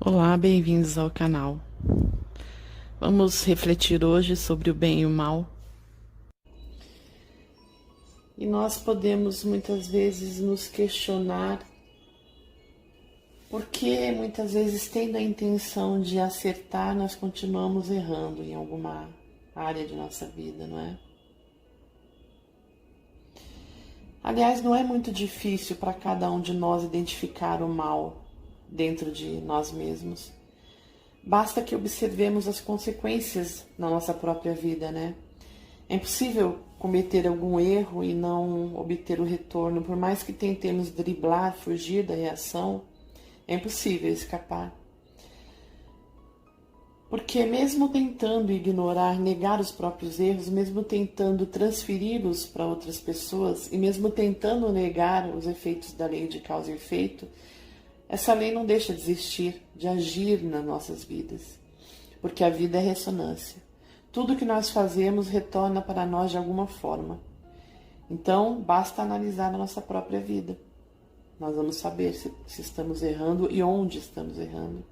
Olá, bem-vindos ao canal. Vamos refletir hoje sobre o bem e o mal. E nós podemos muitas vezes nos questionar por que muitas vezes, tendo a intenção de acertar, nós continuamos errando em alguma área de nossa vida, não é? Aliás, não é muito difícil para cada um de nós identificar o mal dentro de nós mesmos. Basta que observemos as consequências na nossa própria vida, né? É impossível cometer algum erro e não obter o retorno, por mais que tentemos driblar, fugir da reação, é impossível escapar. Porque mesmo tentando ignorar, negar os próprios erros, mesmo tentando transferi-los para outras pessoas e mesmo tentando negar os efeitos da lei de causa e efeito, essa lei não deixa de existir, de agir nas nossas vidas, porque a vida é ressonância. Tudo que nós fazemos retorna para nós de alguma forma. Então, basta analisar a nossa própria vida. Nós vamos saber se estamos errando e onde estamos errando.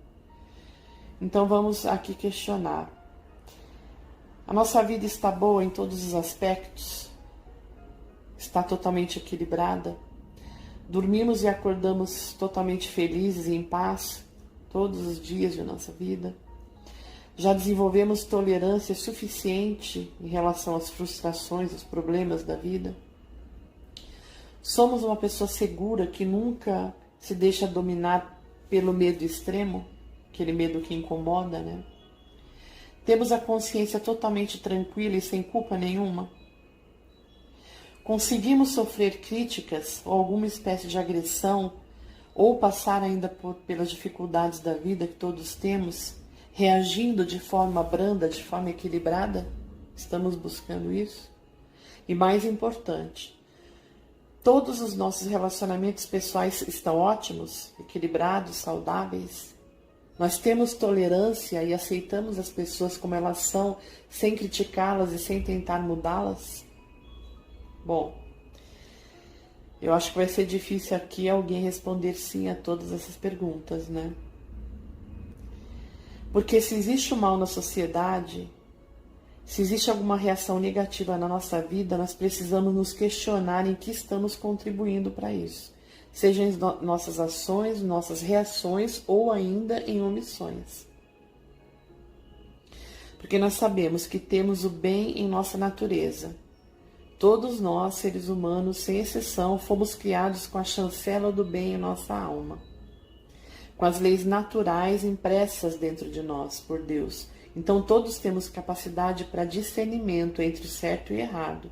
Então, vamos aqui questionar. A nossa vida está boa em todos os aspectos? Está totalmente equilibrada? Dormimos e acordamos totalmente felizes e em paz todos os dias de nossa vida? Já desenvolvemos tolerância suficiente em relação às frustrações, aos problemas da vida? Somos uma pessoa segura que nunca se deixa dominar pelo medo extremo, aquele medo que incomoda, né? Temos a consciência totalmente tranquila e sem culpa nenhuma? Conseguimos sofrer críticas ou alguma espécie de agressão ou passar ainda pelas dificuldades da vida que todos temos, reagindo de forma branda, de forma equilibrada? Estamos buscando isso? E mais importante, todos os nossos relacionamentos pessoais estão ótimos, equilibrados, saudáveis? Nós temos tolerância e aceitamos as pessoas como elas são, sem criticá-las e sem tentar mudá-las? Bom, eu acho que vai ser difícil aqui alguém responder sim a todas essas perguntas, né? Porque se existe o mal na sociedade, se existe alguma reação negativa na nossa vida, nós precisamos nos questionar em que estamos contribuindo para isso. Seja em nossas ações, nossas reações ou ainda em omissões. Porque nós sabemos que temos o bem em nossa natureza. Todos nós, seres humanos, sem exceção, fomos criados com a chancela do bem em nossa alma, com as leis naturais impressas dentro de nós por Deus. Então todos temos capacidade para discernimento entre o certo e o errado.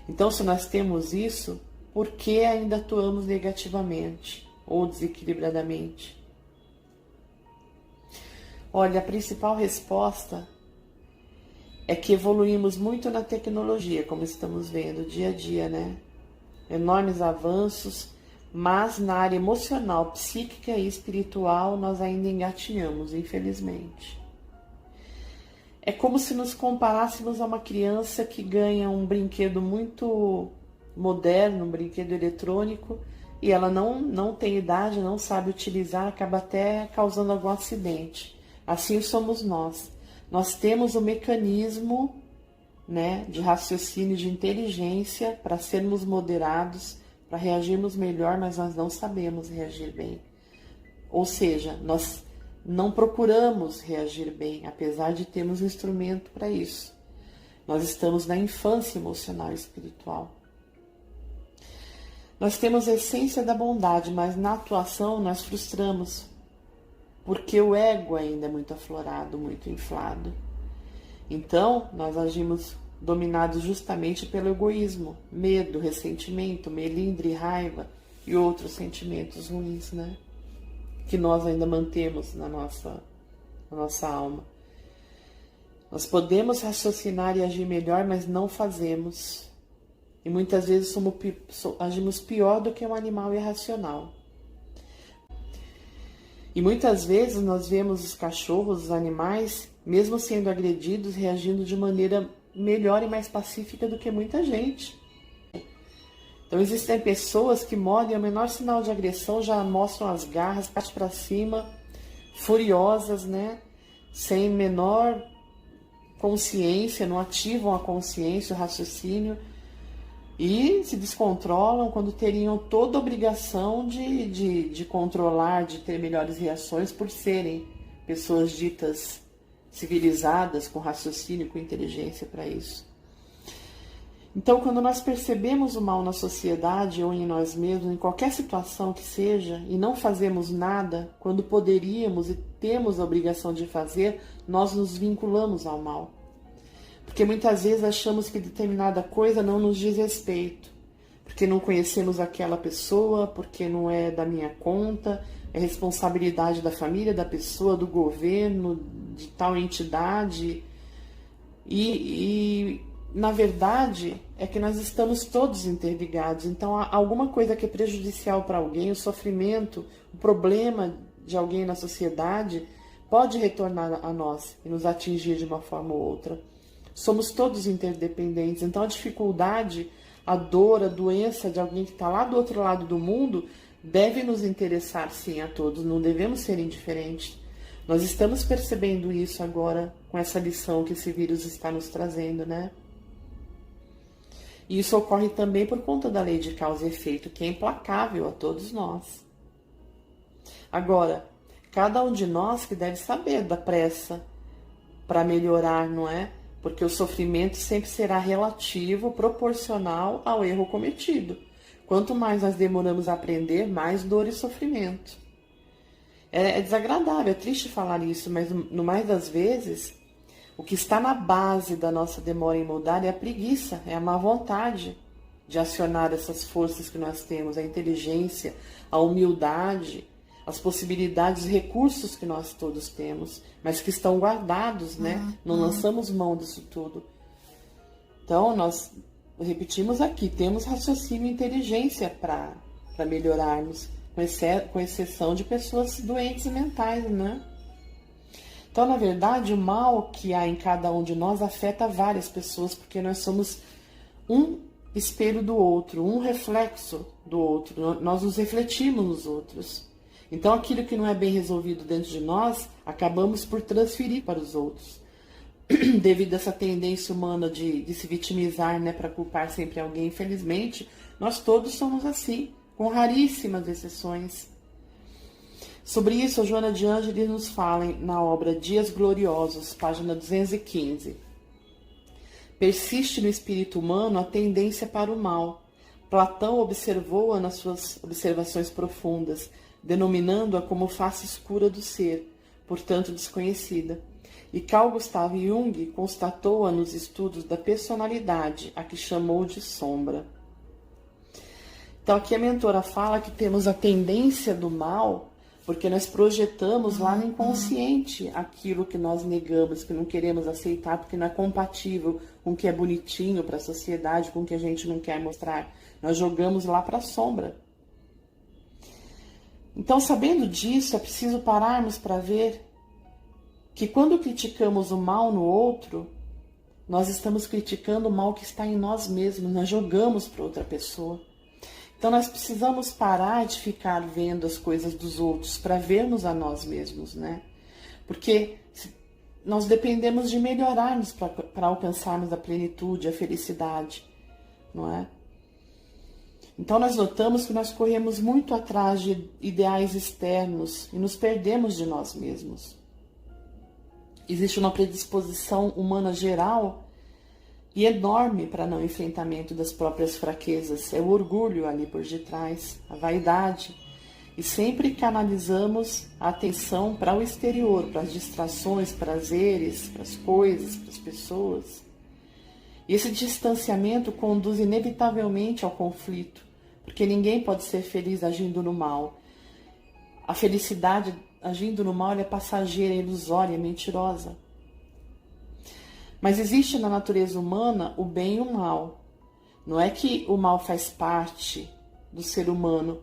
Então, se nós temos isso, por que ainda atuamos negativamente ou desequilibradamente? Olha, a principal resposta é que evoluímos muito na tecnologia, como estamos vendo dia a dia, né? Enormes avanços, mas na área emocional, psíquica e espiritual nós ainda engatinhamos, infelizmente. É como se nos comparássemos a uma criança que ganha um brinquedo muito moderno, um brinquedo eletrônico, e ela não tem idade, não sabe utilizar, acaba até causando algum acidente. Assim somos nós. Nós temos o mecanismo, né, de raciocínio, de inteligência para sermos moderados, para reagirmos melhor, mas nós não sabemos reagir bem. Ou seja, nós não procuramos reagir bem, apesar de termos um instrumento para isso. Nós estamos na infância emocional e espiritual. Nós temos a essência da bondade, mas na atuação nós frustramos, porque o ego ainda é muito aflorado, muito inflado. Então, nós agimos dominados justamente pelo egoísmo, medo, ressentimento, melindre, raiva e outros sentimentos ruins, né? Que nós ainda mantemos na nossa alma. Nós podemos raciocinar e agir melhor, mas não fazemos. E muitas vezes agimos pior do que um animal irracional. E muitas vezes nós vemos os cachorros, os animais, mesmo sendo agredidos, reagindo de maneira melhor e mais pacífica do que muita gente. Então existem pessoas que mordem, o menor sinal de agressão já mostram as garras, parte para cima, furiosas, né? Sem menor consciência, não ativam a consciência, o raciocínio, e se descontrolam quando teriam toda a obrigação de controlar, de ter melhores reações por serem pessoas ditas civilizadas, com raciocínio, com inteligência para isso. Então, quando nós percebemos o mal na sociedade ou em nós mesmos, em qualquer situação que seja, e não fazemos nada, quando poderíamos e temos a obrigação de fazer, nós nos vinculamos ao mal. Porque muitas vezes achamos que determinada coisa não nos diz respeito, porque não conhecemos aquela pessoa, porque não é da minha conta, é responsabilidade da família, da pessoa, do governo, de tal entidade. E na verdade, é que nós estamos todos interligados. Então, há alguma coisa que é prejudicial para alguém, o sofrimento, o problema de alguém na sociedade, pode retornar a nós e nos atingir de uma forma ou outra. Somos todos interdependentes. Então, a dificuldade, a dor, a doença de alguém que está lá do outro lado do mundo deve nos interessar, sim, a todos. Não devemos ser indiferentes. Nós estamos percebendo isso agora com essa lição que esse vírus está nos trazendo, né? E isso ocorre também por conta da lei de causa e efeito, que é implacável a todos nós. Agora, cada um de nós que deve saber da pressa para melhorar, não é? Porque o sofrimento sempre será relativo, proporcional ao erro cometido. Quanto mais nós demoramos a aprender, mais dor e sofrimento. É desagradável, é triste falar isso, mas no mais das vezes, o que está na base da nossa demora em mudar é a preguiça, é a má vontade de acionar essas forças que nós temos, a inteligência, a humildade, as possibilidades e recursos que nós todos temos, mas que estão guardados, né? Não lançamos mão disso tudo. Então, nós repetimos aqui, temos raciocínio e inteligência para melhorarmos, com exceção de pessoas doentes mentais, né? Então, na verdade, o mal que há em cada um de nós afeta várias pessoas, porque nós somos um espelho do outro, um reflexo do outro, nós nos refletimos nos outros. Então, aquilo que não é bem resolvido dentro de nós, acabamos por transferir para os outros. Devido a essa tendência humana de se vitimizar, né, para culpar sempre alguém, infelizmente, nós todos somos assim, com raríssimas exceções. Sobre isso, a Joana de Ângeles nos fala na obra Dias Gloriosos, página 215. Persiste no espírito humano a tendência para o mal. Platão observou-a nas suas observações profundas, denominando-a como face escura do ser, portanto desconhecida. E Carl Gustav Jung constatou-a nos estudos da personalidade, a que chamou de sombra. Então, aqui a mentora fala que temos a tendência do mal porque nós projetamos lá no inconsciente aquilo que nós negamos, que não queremos aceitar, porque não é compatível com o que é bonitinho para a sociedade, com o que a gente não quer mostrar. Nós jogamos lá para a sombra. Então, sabendo disso, é preciso pararmos para ver que quando criticamos o mal no outro, nós estamos criticando o mal que está em nós mesmos, nós jogamos para outra pessoa. Então, nós precisamos parar de ficar vendo as coisas dos outros para vermos a nós mesmos, né? Porque nós dependemos de melhorarmos para alcançarmos a plenitude, a felicidade, não é? Então, nós notamos que nós corremos muito atrás de ideais externos e nos perdemos de nós mesmos. Existe uma predisposição humana geral e enorme para não enfrentamento das próprias fraquezas. É o orgulho ali por detrás, a vaidade. E sempre canalizamos a atenção para o exterior, para as distrações, prazeres, para as coisas, para as pessoas. E esse distanciamento conduz inevitavelmente ao conflito, porque ninguém pode ser feliz agindo no mal. A felicidade agindo no mal é passageira, é ilusória, é mentirosa. Mas existe na natureza humana o bem e o mal. Não é que o mal faz parte do ser humano.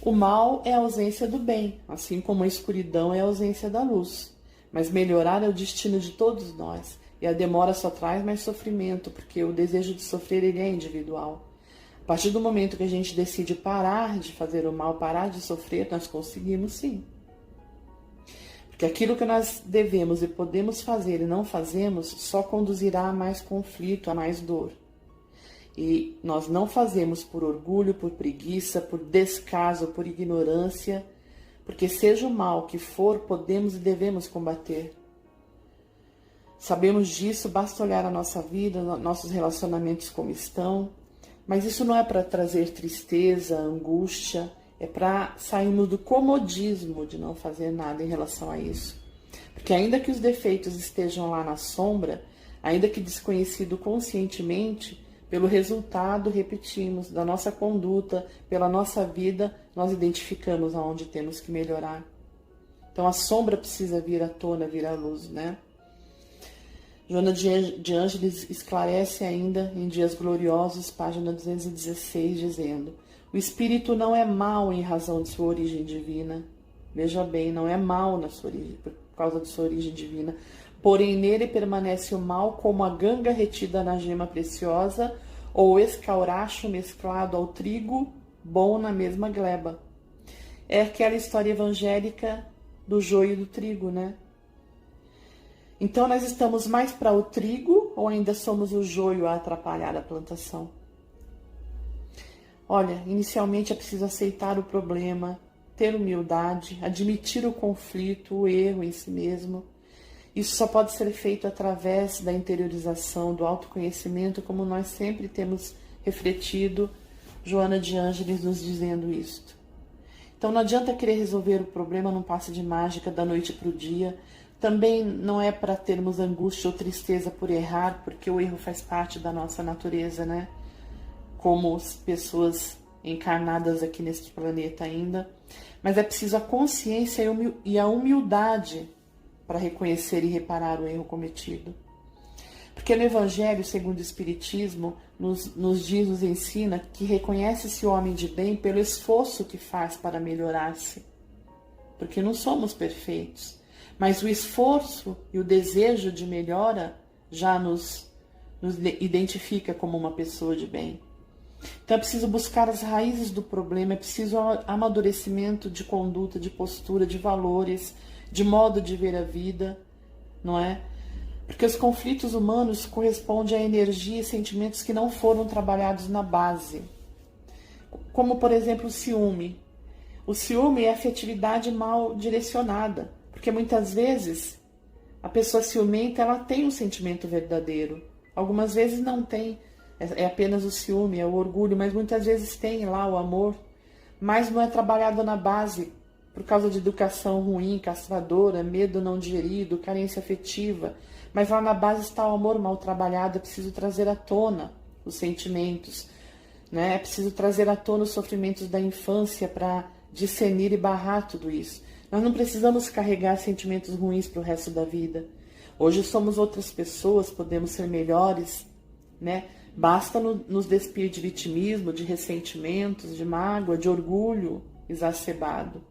O mal é a ausência do bem, assim como a escuridão é a ausência da luz. Mas melhorar é o destino de todos nós. E a demora só traz mais sofrimento, porque o desejo de sofrer ele é individual. A partir do momento que a gente decide parar de fazer o mal, parar de sofrer, nós conseguimos sim. Porque aquilo que nós devemos e podemos fazer e não fazemos só conduzirá a mais conflito, a mais dor. E nós não fazemos por orgulho, por preguiça, por descaso, por ignorância, porque seja o mal que for, podemos e devemos combater. Sabemos disso, basta olhar a nossa vida, nossos relacionamentos como estão, mas isso não é para trazer tristeza, angústia, é para sairmos do comodismo de não fazer nada em relação a isso. Porque ainda que os defeitos estejam lá na sombra, ainda que desconhecido conscientemente, pelo resultado, repetimos, da nossa conduta, pela nossa vida, nós identificamos aonde temos que melhorar. Então a sombra precisa vir à tona, vir à luz, né? Joana de Ângeles esclarece ainda em Dias Gloriosos, página 216, dizendo: o espírito não é mau em razão de sua origem divina. Veja bem, não é mau na sua origem, por causa de sua origem divina. Porém, nele permanece o mal como a ganga retida na gema preciosa ou o escauracho mesclado ao trigo bom na mesma gleba. É aquela história evangélica do joio e do trigo, né? Então, nós estamos mais para o trigo ou ainda somos o joio a atrapalhar a plantação? Olha, inicialmente é preciso aceitar o problema, ter humildade, admitir o conflito, o erro em si mesmo. Isso só pode ser feito através da interiorização, do autoconhecimento, como nós sempre temos refletido, Joana de Ângeles nos dizendo isto. Então não adianta querer resolver o problema num passe de mágica da noite para o dia. Também não é para termos angústia ou tristeza por errar, porque o erro faz parte da nossa natureza, né? Como pessoas encarnadas aqui neste planeta ainda. Mas é preciso a consciência e a humildade para reconhecer e reparar o erro cometido. Porque no Evangelho, segundo o Espiritismo, nos diz, nos ensina que reconhece-se o homem de bem pelo esforço que faz para melhorar-se. Porque não somos perfeitos. Mas o esforço e o desejo de melhora já nos identifica como uma pessoa de bem. Então é preciso buscar as raízes do problema, é preciso amadurecimento de conduta, de postura, de valores, de modo de ver a vida, não é? Porque os conflitos humanos correspondem a energia e sentimentos que não foram trabalhados na base. Como, por exemplo, o ciúme. O ciúme é afetividade mal direcionada. Porque muitas vezes a pessoa ciumenta, ela tem um sentimento verdadeiro. Algumas vezes não tem, é apenas o ciúme, é o orgulho, mas muitas vezes tem lá o amor, mas não é trabalhado na base por causa de educação ruim, castradora, medo não digerido, carência afetiva. Mas lá na base está o amor mal trabalhado, é preciso trazer à tona os sentimentos, né? É preciso trazer à tona os sofrimentos da infância para discernir e barrar tudo isso. Nós não precisamos carregar sentimentos ruins para o resto da vida. Hoje somos outras pessoas, podemos ser melhores, né? Basta nos despir de vitimismo, de ressentimentos, de mágoa, de orgulho exacerbado.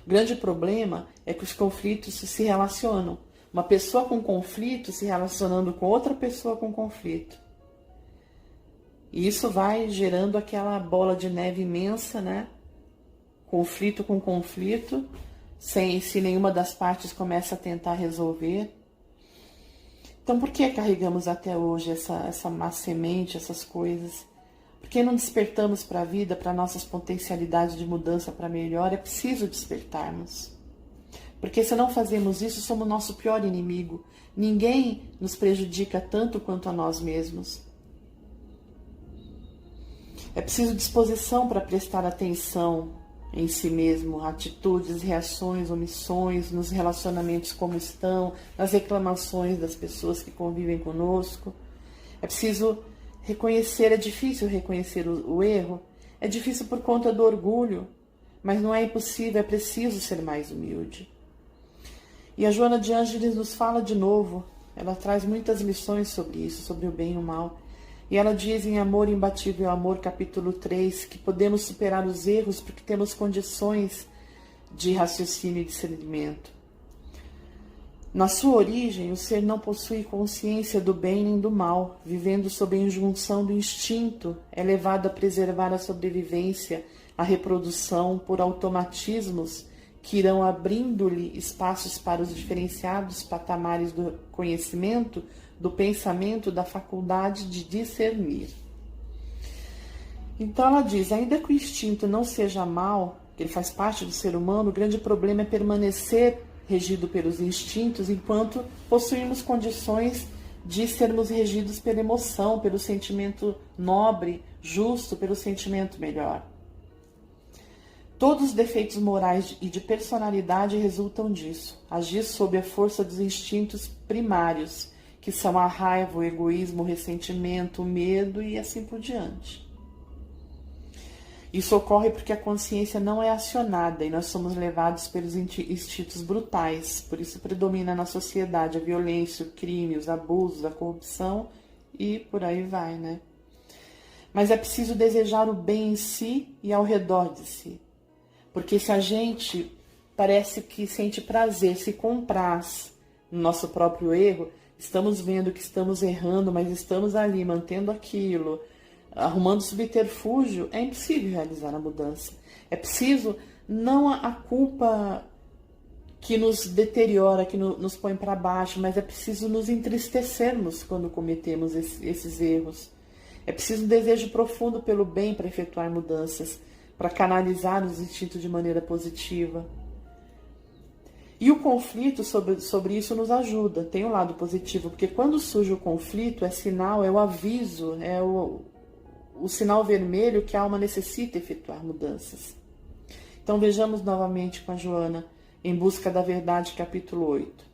O grande problema é que os conflitos se relacionam. Uma pessoa com conflito se relacionando com outra pessoa com conflito. E isso vai gerando aquela bola de neve imensa, né? Conflito com conflito, se nenhuma das partes começa a tentar resolver. Então, por que carregamos até hoje essa má semente, essas coisas? Por que não despertamos para a vida, para nossas potencialidades de mudança para melhor? É preciso despertarmos. Porque se não fazemos isso, somos o nosso pior inimigo. Ninguém nos prejudica tanto quanto a nós mesmos. É preciso disposição para prestar atenção em si mesmo, atitudes, reações, omissões, nos relacionamentos como estão, nas reclamações das pessoas que convivem conosco. É preciso reconhecer, é difícil reconhecer o erro, é difícil por conta do orgulho, mas não é impossível, é preciso ser mais humilde. E a Joana de Ângeles nos fala de novo, ela traz muitas lições sobre isso, sobre o bem e o mal. E ela diz em Amor Imbatível Amor, capítulo 3, que podemos superar os erros porque temos condições de raciocínio e discernimento. Na sua origem, o ser não possui consciência do bem nem do mal, vivendo sob a injunção do instinto, é levado a preservar a sobrevivência, a reprodução por automatismos que irão abrindo-lhe espaços para os diferenciados patamares do conhecimento, do pensamento, da faculdade de discernir. Então ela diz, ainda que o instinto não seja mal, que ele faz parte do ser humano, o grande problema é permanecer regido pelos instintos enquanto possuímos condições de sermos regidos pela emoção, pelo sentimento nobre, justo, pelo sentimento melhor. Todos os defeitos morais e de personalidade resultam disso, agir sob a força dos instintos primários, que são a raiva, o egoísmo, o ressentimento, o medo e assim por diante. Isso ocorre porque a consciência não é acionada e nós somos levados pelos instintos brutais, por isso predomina na sociedade a violência, o crime, os abusos, a corrupção e por aí vai, né? Mas é preciso desejar o bem em si e ao redor de si. Porque se a gente parece que sente prazer, se compraz no nosso próprio erro, estamos vendo que estamos errando, mas estamos ali mantendo aquilo, arrumando subterfúgio, é impossível realizar a mudança. É preciso não a culpa que nos deteriora, que nos põe para baixo, mas é preciso nos entristecermos quando cometemos esses erros. É preciso um desejo profundo pelo bem para efetuar mudanças, para canalizar os instintos de maneira positiva. E o conflito sobre isso nos ajuda, tem um lado positivo, porque quando surge o conflito é sinal, é o aviso, é o sinal vermelho que a alma necessita efetuar mudanças. Então vejamos novamente com a Joana, Em Busca da Verdade, capítulo 8.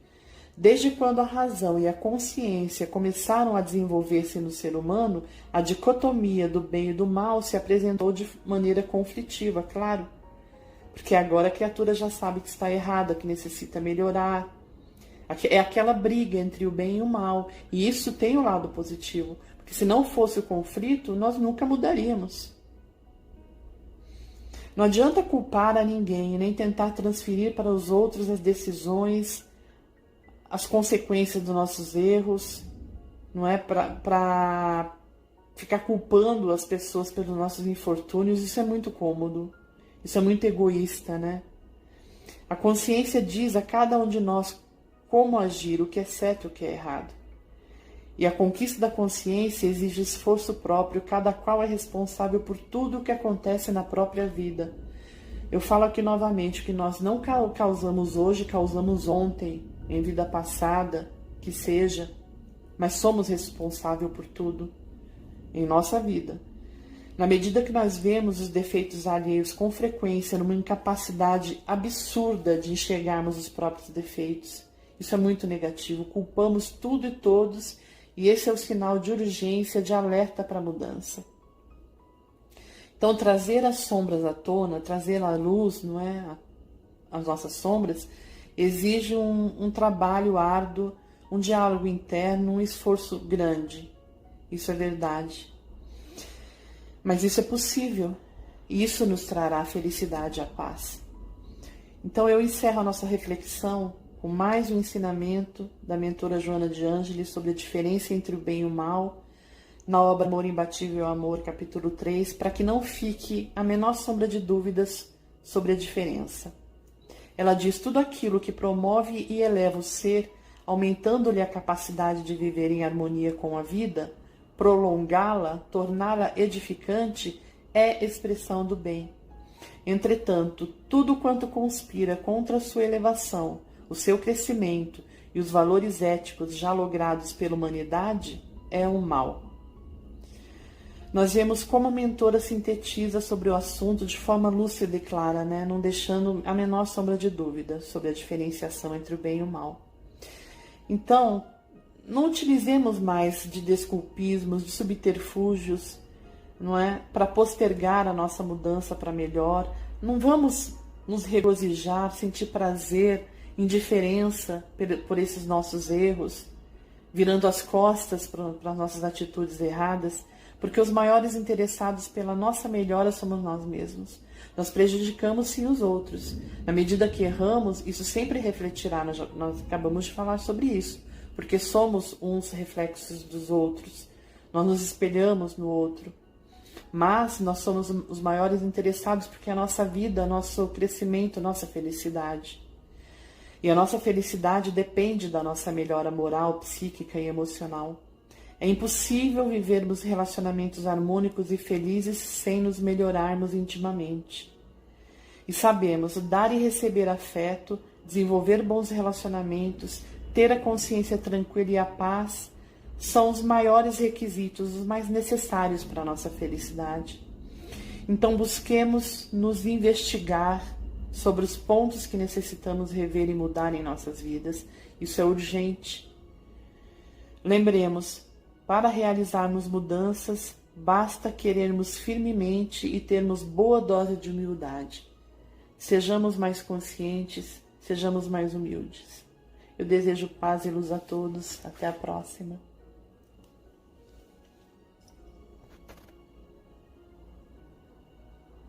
Desde quando a razão e a consciência começaram a desenvolver-se no ser humano, a dicotomia do bem e do mal se apresentou de maneira conflitiva, claro. Porque agora a criatura já sabe que está errada, que necessita melhorar. É aquela briga entre o bem e o mal. E isso tem um lado positivo. Porque se não fosse o conflito, nós nunca mudaríamos. Não adianta culpar a ninguém, nem tentar transferir para os outros as decisões, as consequências dos nossos erros, não é para ficar culpando as pessoas pelos nossos infortúnios. Isso é muito cômodo, isso é muito egoísta, né? A consciência diz a cada um de nós como agir, o que é certo e o que é errado. E a conquista da consciência exige esforço próprio, cada qual é responsável por tudo o que acontece na própria vida. Eu falo aqui novamente, o que nós não causamos hoje, causamos ontem, em vida passada, que seja, mas somos responsáveis por tudo em nossa vida. Na medida que nós vemos os defeitos alheios com frequência numa incapacidade absurda de enxergarmos os próprios defeitos, isso é muito negativo, culpamos tudo e todos, e esse é o sinal de urgência, de alerta para a mudança. Então, trazer as sombras à tona, trazer à luz, não é, as nossas sombras, exige um trabalho árduo, um diálogo interno, um esforço grande. Isso é verdade. Mas isso é possível. Isso nos trará a felicidade e a paz. Então eu encerro a nossa reflexão com mais um ensinamento da mentora Joana de Ângeles sobre a diferença entre o bem e o mal, na obra Amor Imbatível Amor, capítulo 3, para que não fique a menor sombra de dúvidas sobre a diferença. Ela diz: tudo aquilo que promove e eleva o ser, aumentando-lhe a capacidade de viver em harmonia com a vida, prolongá-la, torná-la edificante, é expressão do bem. Entretanto, tudo quanto conspira contra a sua elevação, o seu crescimento e os valores éticos já logrados pela humanidade é um mal. Nós vemos como a mentora sintetiza sobre o assunto de forma lúcida e clara, né? Não deixando a menor sombra de dúvida sobre a diferenciação entre o bem e o mal. Então, não utilizemos mais de desculpismos, de subterfúgios, não é? Para postergar a nossa mudança para melhor. Não vamos nos regozijar, sentir prazer, indiferença por esses nossos erros, virando as costas para as nossas atitudes erradas, porque os maiores interessados pela nossa melhora somos nós mesmos. Nós prejudicamos sim os outros. Na medida que erramos, isso sempre refletirá, nós acabamos de falar sobre isso, porque somos uns reflexos dos outros, nós nos espelhamos no outro. mas nós somos os maiores interessados porque a nossa vida, nosso crescimento, nossa felicidade. E a nossa felicidade depende da nossa melhora moral, psíquica e emocional. É impossível vivermos relacionamentos harmônicos e felizes sem nos melhorarmos intimamente. E sabemos dar e receber afeto, desenvolver bons relacionamentos, ter a consciência tranquila e a paz são os maiores requisitos, os mais necessários para a nossa felicidade. Então busquemos nos investigar sobre os pontos que necessitamos rever e mudar em nossas vidas. Isso é urgente. Lembremos, para realizarmos mudanças, basta querermos firmemente e termos boa dose de humildade. Sejamos mais conscientes, sejamos mais humildes. Eu desejo paz e luz a todos. Até a próxima.